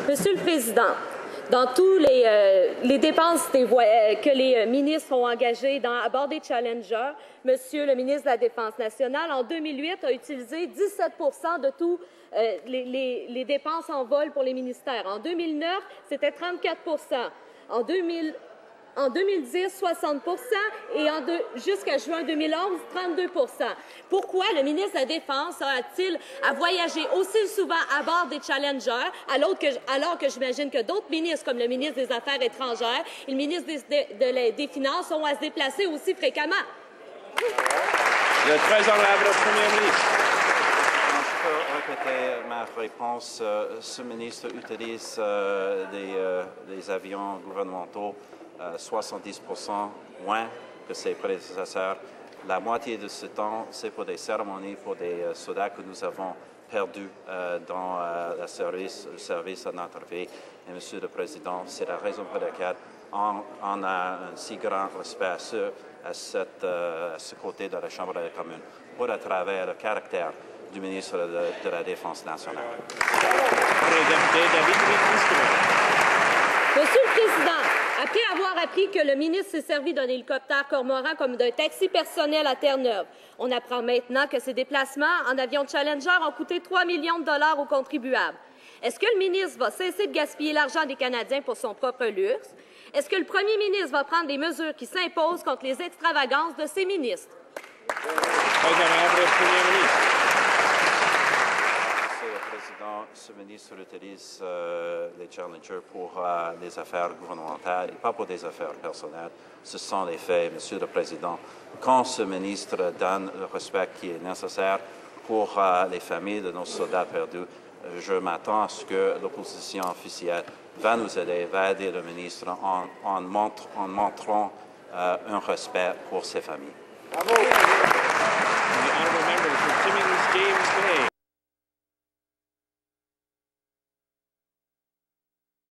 Monsieur le Président, dans tous les dépenses que les ministres ont engagées à bord des Challenger, Monsieur le ministre de la Défense nationale, en 2008, a utilisé 17 de tous les dépenses en vol pour les ministères. En 2009, c'était 34 En 2010, 60 et jusqu'à juin 2011, 32 Pourquoi le ministre de la Défense a-t-il à voyager aussi souvent à bord des Challengers, alors que j'imagine que d'autres ministres, comme le ministre des Affaires étrangères et le ministre des Finances, ont à se déplacer aussi fréquemment? Le très honorable Premier ministre. Je peux répéter ma réponse. Ce ministre utilise des avions gouvernementaux 70 moins que ses prédécesseurs. La moitié de ce temps, c'est pour des cérémonies, pour des soldats que nous avons perdus dans le service à notre pays. Et, Monsieur le Président, c'est la raison pour laquelle on a un si grand respect à ce côté de la Chambre des communes, pour à travers le caractère du ministre de la Défense nationale. Monsieur le Président, après avoir appris que le ministre s'est servi d'un hélicoptère Cormoran comme d'un taxi personnel à Terre-Neuve, on apprend maintenant que ses déplacements en avion Challenger ont coûté 3 millions de dollars aux contribuables. Est-ce que le ministre va cesser de gaspiller l'argent des Canadiens pour son propre luxe? Est-ce que le premier ministre va prendre des mesures qui s'imposent contre les extravagances de ses ministres? Président, ce ministre utilise les Challengers pour les affaires gouvernementales et pas pour des affaires personnelles. Ce sont les faits, Monsieur le Président. Quand ce ministre donne le respect qui est nécessaire pour les familles de nos soldats perdus, je m'attends à ce que l'opposition officielle va nous aider, va aider le ministre en montrant un respect pour ces familles. Bravo.